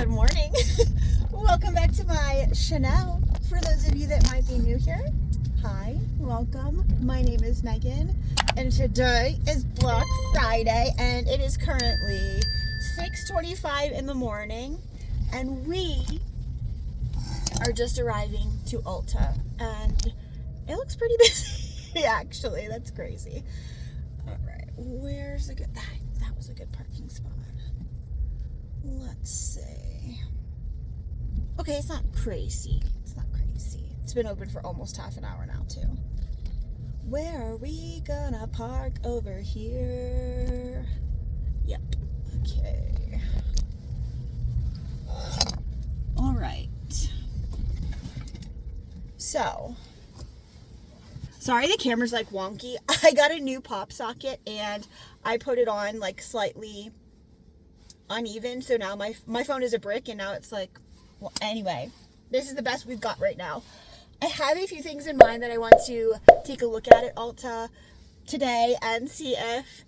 Good morning. Welcome back to my channel. For those of you that might be new here, hi, welcome. My name is Megan, and today is Black Friday, and it is currently 6:25 in the morning, and we are just arriving to Ulta, and it looks pretty busy, actually. That's crazy. All right, where's a good... That was a good parking spot. Let's see. Okay, it's not crazy. It's not crazy. It's been open for almost half an hour now, too. Where are we gonna park? Over here. Yep. Okay. All right. So, sorry the camera's like wonky. I got a new pop socket and I put it on like slightly uneven, so now my phone is a brick, and now it's like, well, anyway, this is the best we've got right now. I have a few things in mind that I want to take a look at Ulta today and see if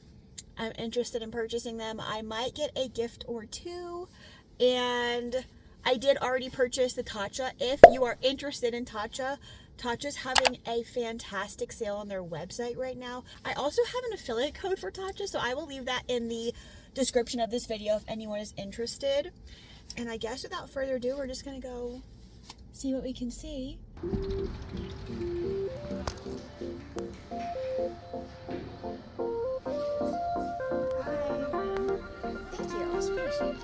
I'm interested in purchasing them. I might get a gift or two, and I did already purchase the TATCHA. If you are interested in TATCHA, TATCHA's having a fantastic sale on their website right now. I also have an affiliate code for TATCHA, so I will leave that in the description of this video if anyone is interested. And I guess without further ado, we're just gonna go see what we can see. Hi. Thank you. I appreciate it.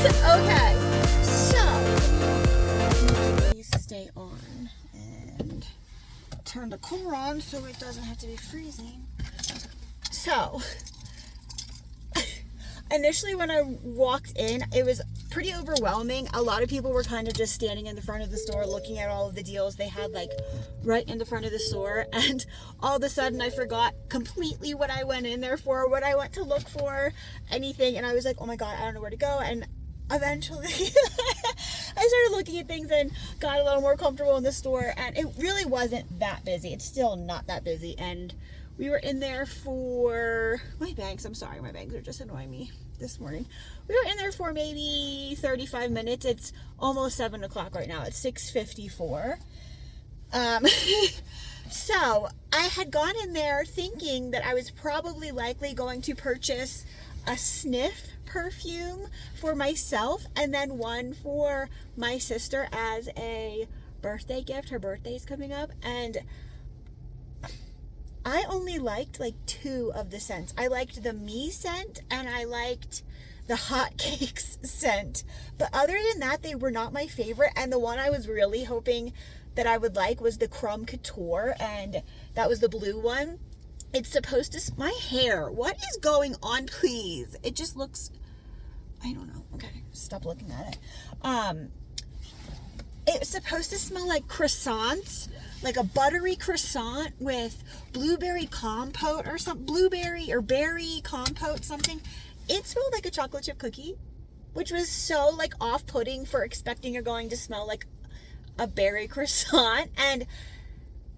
Okay, so please stay on and turn the cooler on so it doesn't have to be freezing. So initially when I walked in, it was pretty overwhelming. A lot of people were kind of just standing in the front of the store looking at all of the deals they had like right in the front of the store, and all of a sudden I forgot completely what I went in there for, what I went to look for, anything, and I was like, oh my god, I don't know where to go. And eventually I started looking at things and got a little more comfortable in the store, and it really wasn't that busy. It's still not that busy, and we were in there for my bags. I'm sorry, my bags are just annoying me this morning. We were in there for maybe 35 minutes. It's almost 7 o'clock right now. It's 6:54. So I had gone in there thinking that I was probably likely going to purchase a sniff perfume for myself and then one for my sister as a birthday gift. Her birthday's coming up, and I only liked like 2 of the scents. I liked the Me scent and I liked the Hotcakes scent, but other than that, they were not my favorite. And the one I was really hoping that I would like was the Crumb Couture, and that was the blue one. It's supposed to... My hair, what is going on, please? It just looks... I don't know. Okay, stop looking at it. It's supposed to smell like croissants, like a buttery croissant with blueberry compote or something, blueberry or berry compote, something. It smelled like a chocolate chip cookie, which was so like off-putting for expecting you're going to smell like a berry croissant. And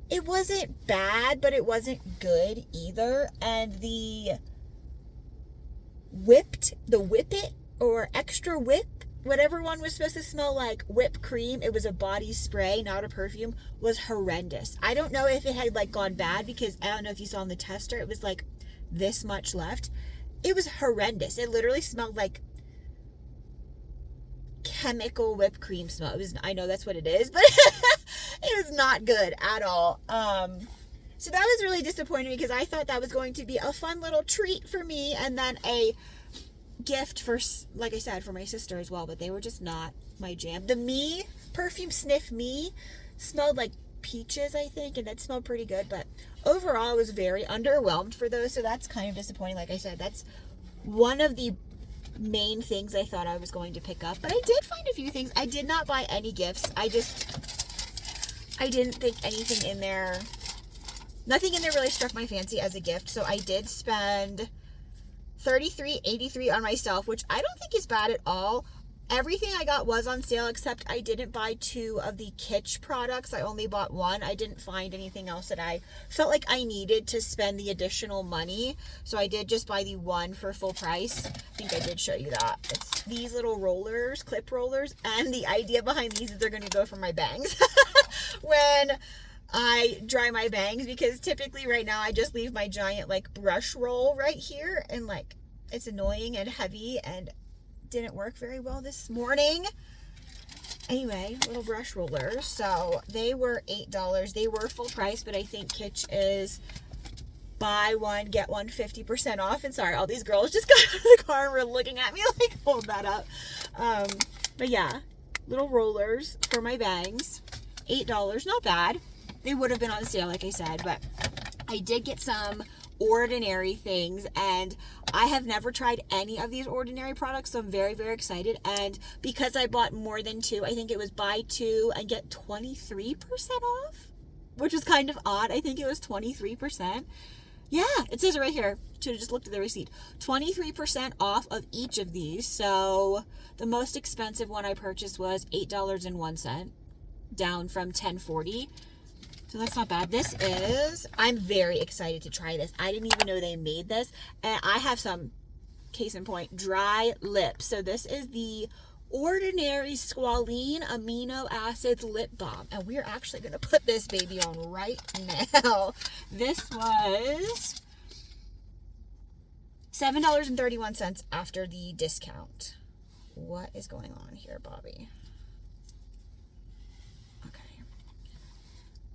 it wasn't bad, but it wasn't good either. And the Whip It or Extra Whip, whatever one was supposed to smell like whipped cream, it was a body spray, not a perfume, was horrendous. I don't know if it had like gone bad, because I don't know if you saw in the tester, it was like this much left. It was horrendous. It literally smelled like chemical whipped cream smell. It was, I know that's what it is, but it was not good at all. So that was really disappointing, because I thought that was going to be a fun little treat for me, and then a gift for, like I said, for my sister as well, but they were just not my jam. The Me perfume Sniff Me smelled like peaches, I think, and that smelled pretty good, but overall I was very underwhelmed for those, so that's kind of disappointing. Like I said, that's one of the main things I thought I was going to pick up, but I did find a few things. I did not buy any gifts. I didn't think anything in there, nothing in there really struck my fancy as a gift, so I did spend $33.83 on myself, which I don't think is bad at all. Everything I got was on sale, except I didn't buy 2 of the Kitsch products. I only bought 1. I didn't find anything else that I felt like I needed to spend the additional money, so I did just buy the 1 for full price. I think I did show you that. It's these little rollers, clip rollers, and the idea behind these is they're going to go for my bangs when I dry my bangs, because typically right now I just leave my giant like brush roll right here, and like it's annoying and heavy and didn't work very well this morning. Anyway, little brush rollers. So they were $8. They were full price, but I think Kitsch is buy one, get one 50% off. And sorry, all these girls just got out of the car and were looking at me like, hold that up. But yeah, little rollers for my bangs. $8, not bad. They would have been on sale, like I said, but I did get some Ordinary things, and I have never tried any of these Ordinary products, so I'm very, very excited. And because I bought more than 2, I think it was buy 2 and get 23% off, which is kind of odd. I think it was 23%. Yeah, it says it right here. Should have just looked at the receipt. 23% off of each of these. So the most expensive one I purchased was $8.01, down from $10.40. So that's not bad. This is, I'm very excited to try this. I didn't even know they made this. And I have some, case in point, dry lips. So this is the Ordinary Squalene Amino Acids Lip Balm. And we're actually going to put this baby on right now. This was $7.31 after the discount. What is going on here, Bobby?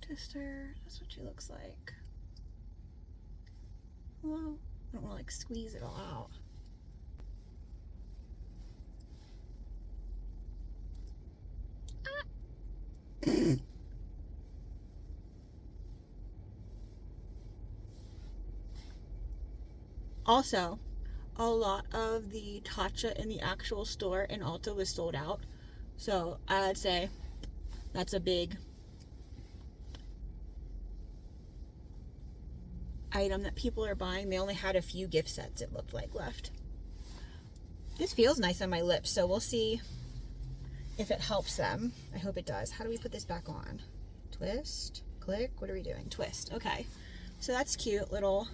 Sister, that's what she looks like. Well, I don't want to like squeeze it all out. Also, a lot of the TATCHA in the actual store in Ulta was sold out. So I'd say that's a big item that people are buying. They only had a few gift sets, it looked like, left. This feels nice on my lips, so we'll see if it helps them. I hope it does. How do we put this back on? Twist, click, what are we doing? Twist. Okay, so that's cute. Little,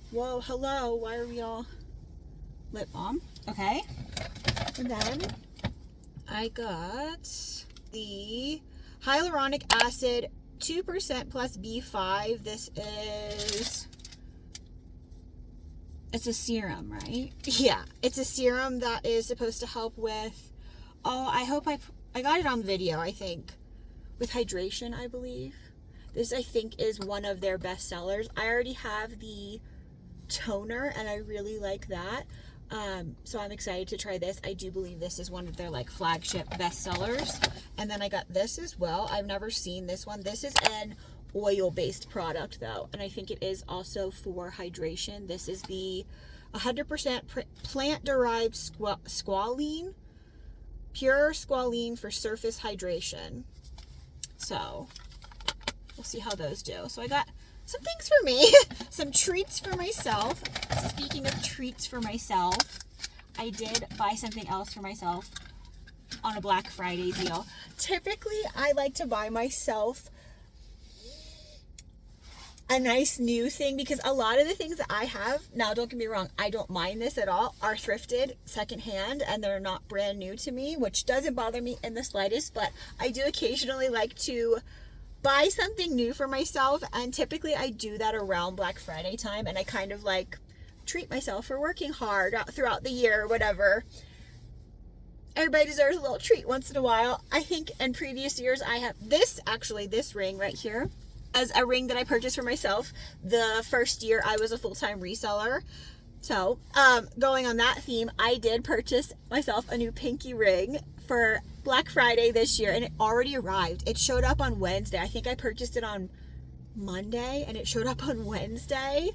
whoa, hello, why are we all lip balm? Okay, and then I got the hyaluronic acid 2% plus B5. This is, it's a serum, right? Yeah, it's a serum that is supposed to help with, oh, I hope I got it on video, I think, with hydration, I believe. This, I think, is one of their best sellers. I already have the toner, and I really like that. So I'm excited to try this. I do believe this is one of their like flagship bestsellers. And then I got this as well. I've never seen this one. This is an oil-based product though, and I think it is also for hydration. This is the 100% plant-derived squalene, pure squalene for surface hydration. So we'll see how those do. So I got some things for me, some treats for myself. Speaking of treats for myself, I did buy something else for myself on a Black Friday deal. Typically, I like to buy myself a nice new thing, because a lot of the things that I have now, don't get me wrong, I don't mind this at all, are thrifted secondhand and they're not brand new to me, which doesn't bother me in the slightest. But I do occasionally like to buy something new for myself, and typically I do that around Black Friday time, and I kind of like treat myself for working hard throughout the year or whatever. Everybody deserves a little treat once in a while. I think in previous years I have this ring right here as a ring that I purchased for myself the first year I was a full-time reseller. So going on that theme, I did purchase myself a new pinky ring for Black Friday this year, and it already arrived. It showed up on Wednesday. I think I purchased it on Monday and it showed up on Wednesday.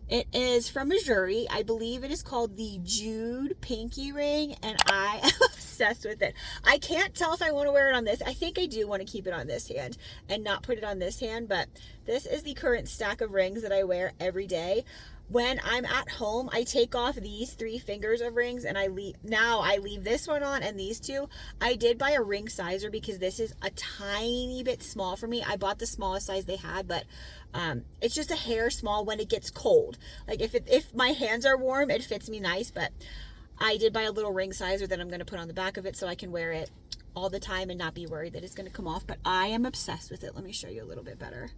It is from Missouri. I believe it is called the Jude pinky ring, and I am obsessed with it. I can't tell if I want to wear it on this. I think I do want to keep it on this hand and not put it on this hand, but this is the current stack of rings that I wear every day. When I'm at home, I take off these 3 fingers of rings and I leave this one on and these 2. I did buy a ring sizer because this is a tiny bit small for me. I bought the smallest size they had, but it's just a hair small when it gets cold. Like if my hands are warm, it fits me nice, but I did buy a little ring sizer that I'm going to put on the back of it so I can wear it all the time and not be worried that it's going to come off. But I am obsessed with it. Let me show you a little bit better.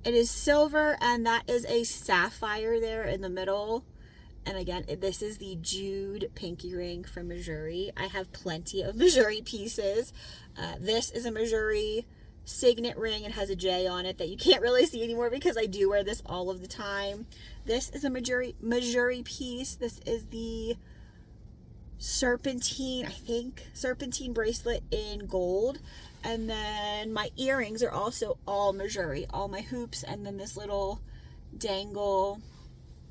It is silver, and that is a sapphire there in the middle. And again, this is the Jude pinky ring from Missouri. I have plenty of Missouri pieces. This is a Missouri signet ring. It has a J on it that you can't really see anymore because I do wear this all of the time. This is a Missouri piece. This is the serpentine bracelet in gold. And then my earrings are also all Missouri, all my hoops, and then this little dangle.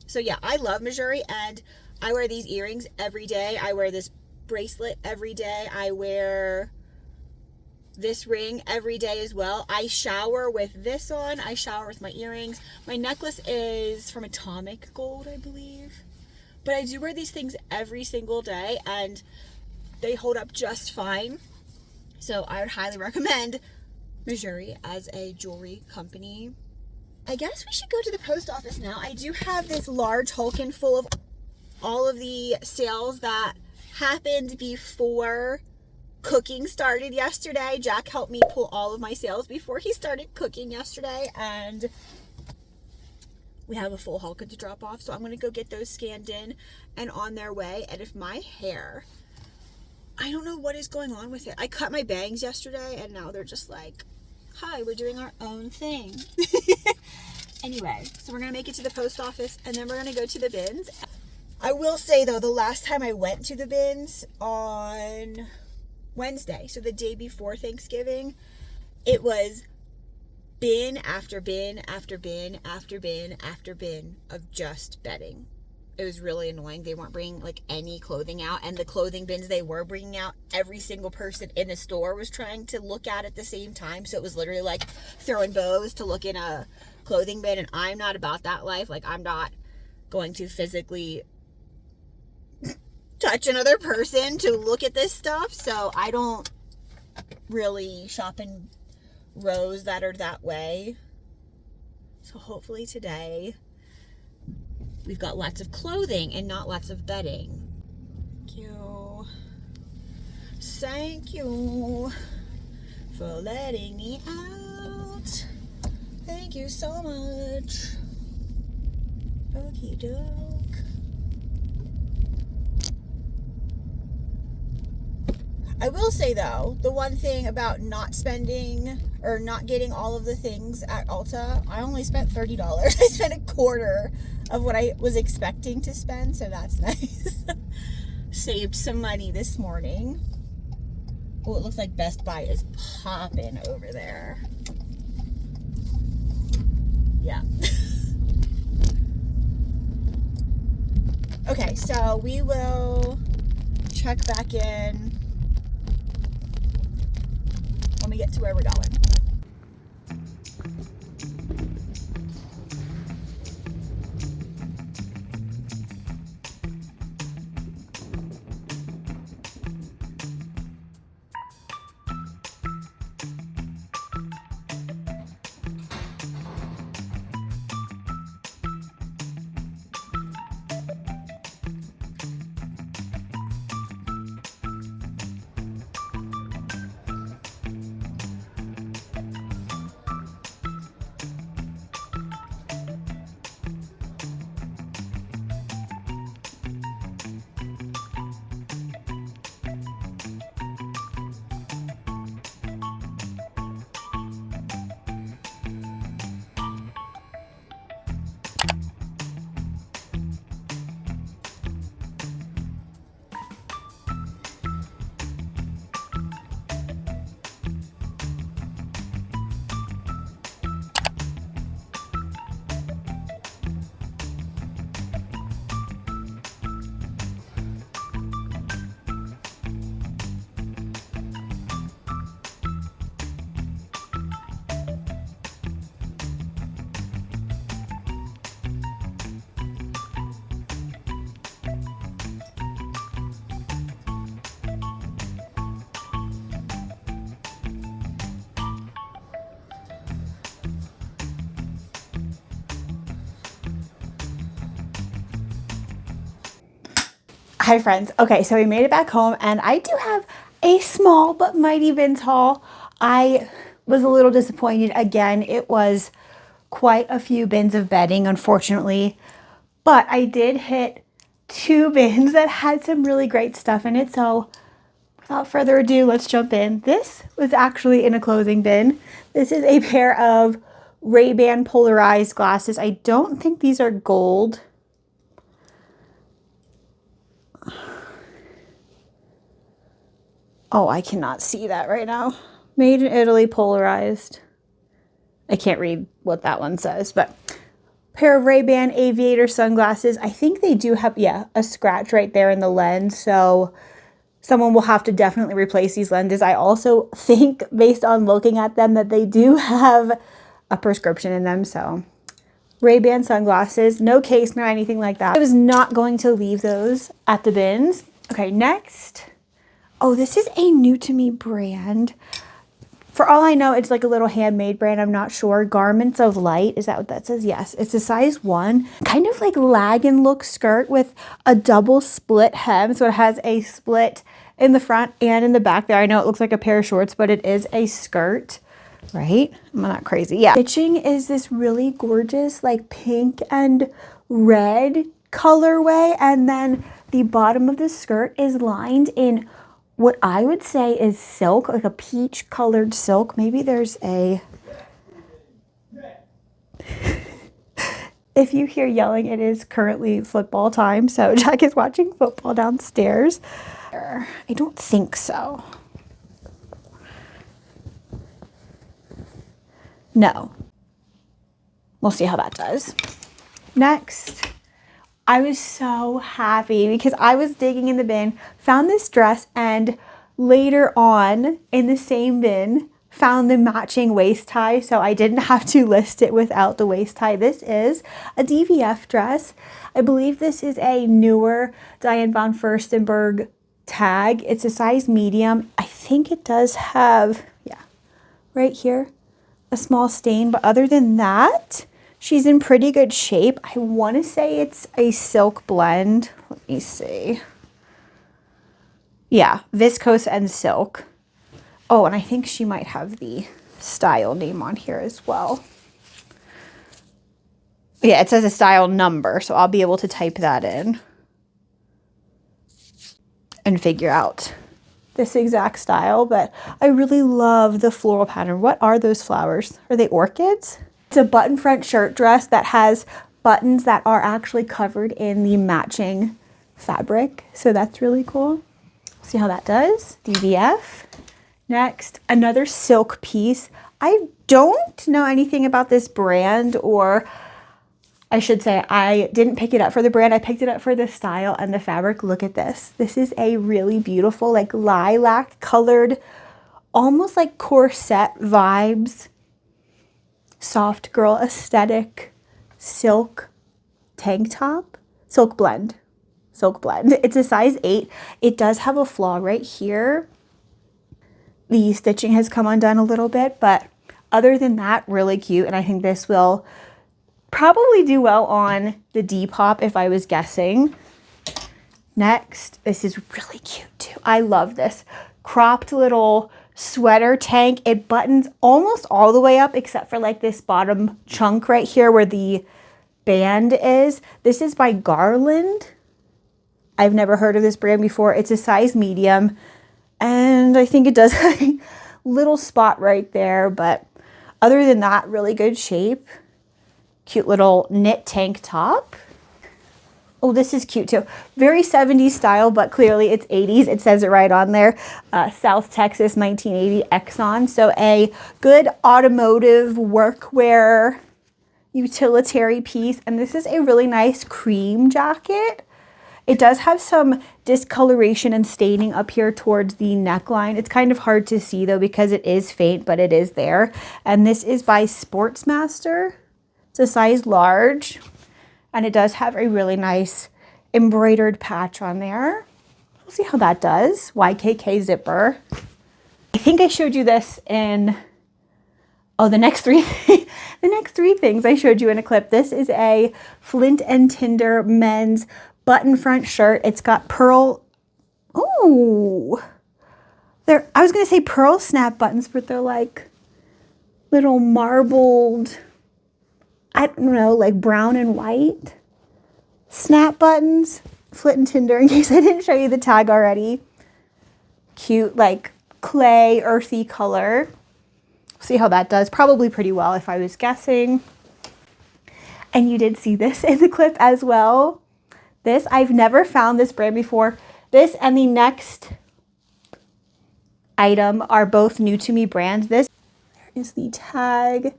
So yeah, I love Missouri, and I wear these earrings every day. I wear this bracelet every day. I wear this ring every day as well. I shower with this on. I shower with my earrings. My necklace is from Atomic Gold, I believe. But I do wear these things every single day, and they hold up just fine. So I would highly recommend Missouri as a jewelry company. I guess we should go to the post office now. I do have this large Hulkin full of all of the sales that happened before cooking started yesterday. Jack helped me pull all of my sales before he started cooking yesterday, and we have a full Hulkin to drop off. So I'm going to go get those scanned in and on their way. And if my hair, I don't know what is going on with it. I cut my bangs yesterday and now they're just like, hi, we're doing our own thing. Anyway, so we're going to make it to the post office and then we're going to go to the bins. I will say though, the last time I went to the bins on Wednesday, so the day before Thanksgiving, it was bin after bin after bin after bin after bin of just bedding. It was really annoying. They weren't bringing like any clothing out, and the clothing bins they were bringing out, every single person in the store was trying to look at the same time. So it was literally like throwing bows to look in a clothing bin, and I'm not about that life. Like, I'm not going to physically touch another person to look at this stuff. So I don't really shop in rows that are that way. So hopefully today we've got lots of clothing and not lots of bedding. Thank you. Thank you for letting me out. Thank you so much. Okie doke. I will say though, the one thing about not spending or not getting all of the things at Ulta, I only spent $30. I spent a quarter of what I was expecting to spend, so that's nice. Saved some money this morning. Oh, it looks like Best Buy is popping over there. Yeah. Okay, so we will check back in when we get to where we're going. Hi friends. Okay, so we made it back home and I do have a small but mighty bins haul. I was a little disappointed. Again, it was quite a few bins of bedding, unfortunately, but I did hit 2 bins that had some really great stuff in it. So without further ado, let's jump in. This was actually in a clothing bin. This is a pair of Ray-Ban polarized glasses. I don't think these are gold. Oh, I cannot see that right now. Made in Italy, polarized. I can't read what that one says, but pair of Ray-Ban aviator sunglasses. I think they do have, yeah, a scratch right there in the lens. So someone will have to definitely replace these lenses. I also think, based on looking at them, that they do have a prescription in them. So Ray-Ban sunglasses, no case, no anything like that. I was not going to leave those at the bins. Okay, next. Oh, this is a new to me brand. For all I know, it's like a little handmade brand. I'm not sure. Garments of Light. Is that what that says? Yes. It's a size 1. Kind of like lag-in look skirt with a double split hem. So it has a split in the front and in the back there. I know it looks like a pair of shorts, but it is a skirt, right? I'm not crazy. Yeah. Stitching is this really gorgeous like pink and red colorway. And then the bottom of the skirt is lined in what I would say is silk, like a peach colored silk. Maybe there's a, if you hear yelling, it is currently football time. So Jack is watching football downstairs. I don't think so. No. We'll see how that does. Next. I was so happy because I was digging in the bin, found this dress, and later on in the same bin, found the matching waist tie. So I didn't have to list it without the waist tie. This is a DVF dress. I believe this is a newer Diane von Furstenberg tag. It's a size medium. I think it does have, yeah, right here, a small stain. But other than that, she's in pretty good shape. I want to say it's a silk blend. Let me see. Yeah, viscose and silk. Oh, and I think she might have the style name on here as well. Yeah, it says a style number, so I'll be able to type that in and figure out this exact style. But I really love the floral pattern. What are those flowers? Are they orchids? It's a button front shirt dress that has buttons that are actually covered in the matching fabric. So that's really cool. See how that does. DVF. Next, another silk piece. I don't know anything about this brand, or I should say I didn't pick it up for the brand. I picked it up for the style and the fabric. Look at this. This is a really beautiful, like lilac colored, almost like corset vibes, soft girl aesthetic silk tank top, silk blend. It's a size 8. It does have a flaw right here. The stitching has come undone a little bit, but other than that, really cute. And I think this will probably do well on the Depop if I was guessing. Next, this is really cute too. I love this cropped little sweater tank. It buttons almost all the way up except for like this bottom chunk right here where the band is. This is by Garland. I've never heard of this brand before. It's a size medium, and I think it does have a little spot right there, but other than that, really good shape. Cute little knit tank top. Oh, this is cute too. Very 70s style, but clearly it's 80s. It says it right on there. South Texas 1980 Exxon. So a good automotive workwear utilitarian piece. And this is a really nice cream jacket. It does have some discoloration and staining up here towards the neckline. It's kind of hard to see though because it is faint, but it is there. And this is by Sportsmaster. It's a size large. And it does have a really nice embroidered patch on there. We'll see how that does. YKK zipper. I think I showed you this in, oh, the next 3 the next 3 things I showed you in a clip. This is a Flint and Tinder men's button front shirt. It's got pearl, oh, I was going to say pearl snap buttons, but they're like little marbled, I don't know, like brown and white snap buttons. Flit and tinder, in case I didn't show you the tag already. Cute, like clay, earthy color. See how that does. Probably pretty well if I was guessing. And you did see this in the clip as well. This, I've never found this brand before. This and the next item are both new to me brands. This, there is the tag,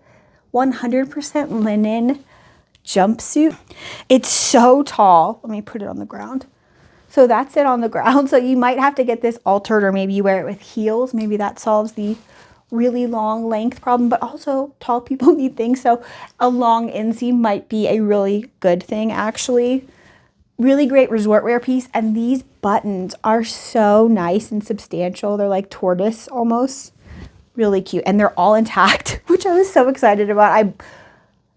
100% linen jumpsuit. It's so tall. Let me put it on the ground. So that's it on the ground. So you might have to get this altered, or maybe you wear it with heels. Maybe that solves the really long length problem, but also tall people need things. So a long inseam might be a really good thing, actually. Really great resort wear piece. And these buttons are so nice and substantial. They're like tortoise almost. Really cute. And they're all intact, which I was so excited about.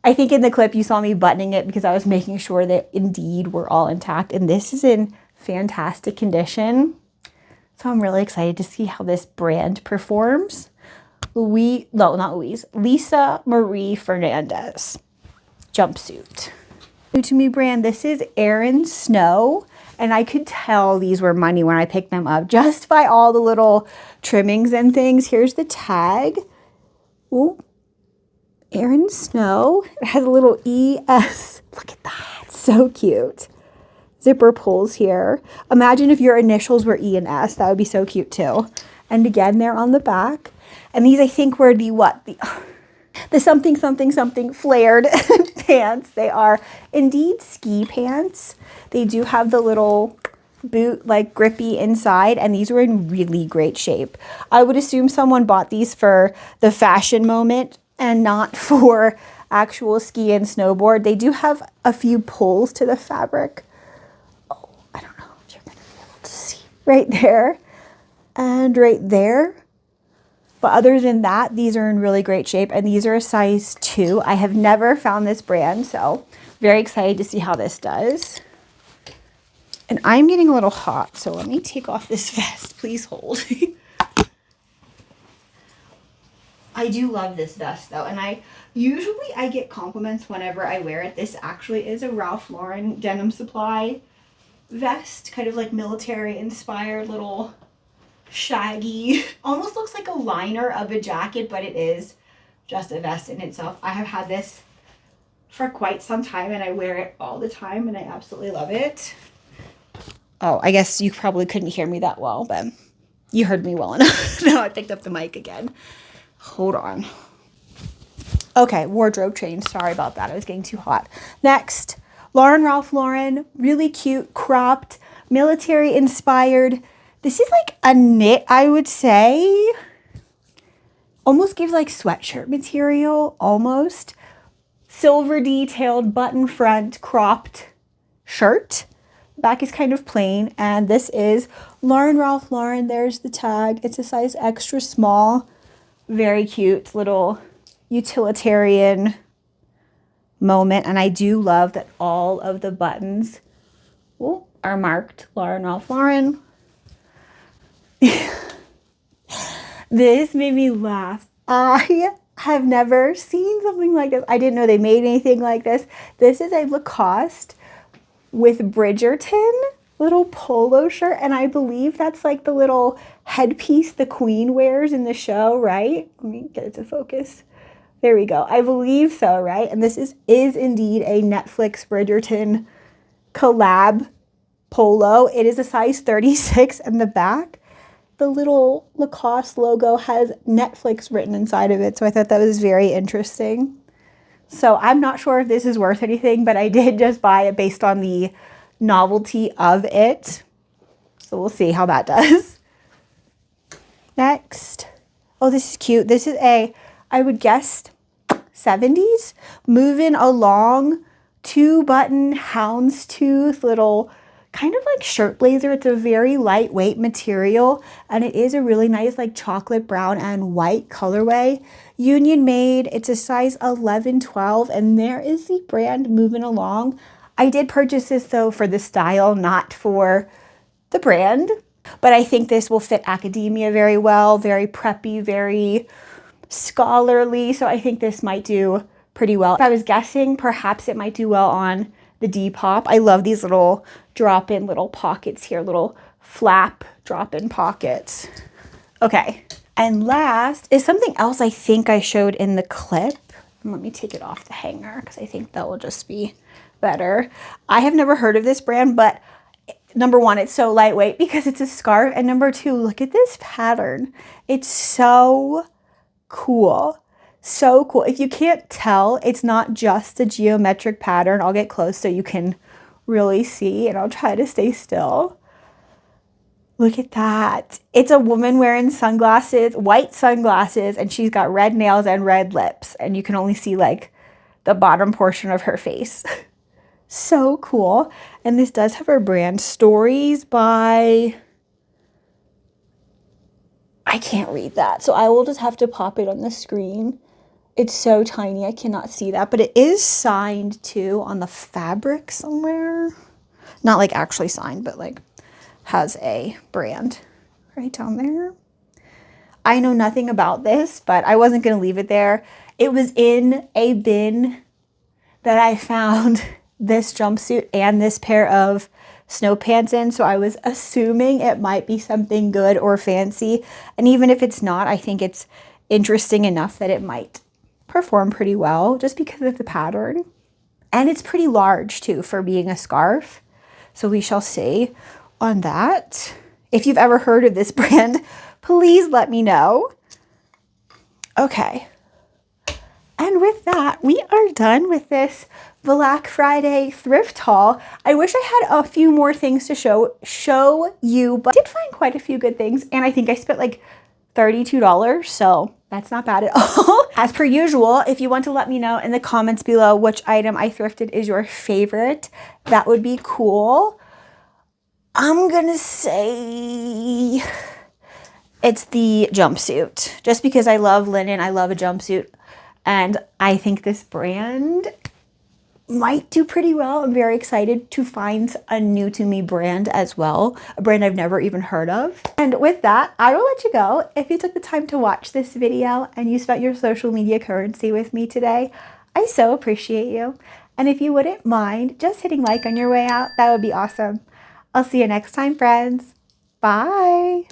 I think in the clip you saw me buttoning it because I was making sure that indeed we're all intact. And this is in fantastic condition. So I'm really excited to see how this brand performs. Lisa Marie Fernandez jumpsuit. New to me brand, this is Erin Snow. And I could tell these were money when I picked them up just by all the little trimmings and things. Here's the tag. Ooh, Erin Snow. It has a little ES. Look at that. So cute. Zipper pulls here. Imagine if your initials were E and S. That would be so cute too. And again, they're on the back. And these, I think, were the what? The something, something, something flared pants. They are indeed ski pants. They do have the little boot, like grippy inside, and these were in really great shape. I would assume someone bought these for the fashion moment and not for actual ski and snowboard. They do have a few pulls to the fabric. Oh, I don't know if you're going to be able to see. Right there and right there. But other than that, these are in really great shape, and these are a size 2. I have never found this brand, so very excited to see how this does. And I'm getting a little hot, so let me take off this vest. Please hold. I do love this vest though, and I get compliments whenever I wear it. This actually is a Ralph Lauren Denim Supply vest, kind of like military inspired, little shaggy, almost looks like a liner of a jacket, but it is just a vest in itself. I have had this for quite some time and I wear it all the time and I absolutely love it. Oh, I guess you probably couldn't hear me that well, but you heard me well enough. No, I picked up the mic again. Hold on. Okay, wardrobe change. Sorry about that. I was getting too hot. Next, Ralph Lauren, really cute, cropped, military inspired. This is like a knit, I would say. Almost gives like sweatshirt material, almost. Silver detailed button front cropped shirt. Back is kind of plain. And this is Ralph Lauren. There's the tag. It's a size extra small. Very cute little utilitarian moment. And I do love that all of the buttons are marked Ralph Lauren. This made me laugh. I have never seen something like this. I didn't know they made anything like this. This is a Lacoste with Bridgerton little polo shirt, and I believe that's like the little headpiece the queen wears in the show, right? Let me get it to focus. There we go. I believe so, right? And this is indeed a Netflix Bridgerton collab polo. It is a size 36 in the back. The little Lacoste logo has Netflix written inside of it, so I thought that was very interesting. So I'm not sure if this is worth anything, but I did just buy it based on the novelty of it. So we'll see how that does. Next. Oh, this is cute. This is I would guess 70s. Moving along, 2-button houndstooth little kind of like shirt blazer. It's a very lightweight material, and it is a really nice like chocolate brown and white colorway. Union made. It's a size 11, 12, and there is the brand Moving Along. I did purchase this though for the style, not for the brand. But I think this will fit academia very well, very preppy, very scholarly. So I think this might do pretty well. If I was guessing, perhaps it might do well on the Depop. I love these little drop-in little pockets here, little flap drop-in pockets. Okay. And last is something else I think I showed in the clip. Let me take it off the hanger because I think that will just be better. I have never heard of this brand, but number one, it's so lightweight because it's a scarf. And number two, look at this pattern. It's so cool. So cool. If you can't tell, it's not just a geometric pattern. I'll get close so you can really see, and I'll try to stay still. Look at that. It's a woman wearing sunglasses, white sunglasses, and she's got red nails and red lips. And you can only see like the bottom portion of her face. So cool. And this does have her brand, Stories by, I can't read that, so I will just have to pop it on the screen. It's so tiny, I cannot see that, but it is signed too on the fabric somewhere. Not like actually signed, but like has a brand right down there. I know nothing about this, but I wasn't going to leave it there. It was in a bin that I found this jumpsuit and this pair of snow pants in, so I was assuming it might be something good or fancy. And even if it's not, I think it's interesting enough that it might perform pretty well just because of the pattern. And it's pretty large too for being a scarf. So we shall see on that. If you've ever heard of this brand, please let me know. Okay. And with that, we are done with this Black Friday thrift haul. I wish I had a few more things to show you, but I did find quite a few good things, and I think I spent like $32, so that's not bad at all. As per usual, if you want to let me know in the comments below which item I thrifted is your favorite, that would be cool. I'm gonna say it's the jumpsuit, just because I love linen, I love a jumpsuit, and I think this brand might do pretty well. I'm very excited to find a new to me brand as well, a brand I've never even heard of. And with that, I will let you go. If you took the time to watch this video and you spent your social media currency with me today, I so appreciate you. And if you wouldn't mind just hitting like on your way out, that would be awesome. I'll see you next time, friends. Bye.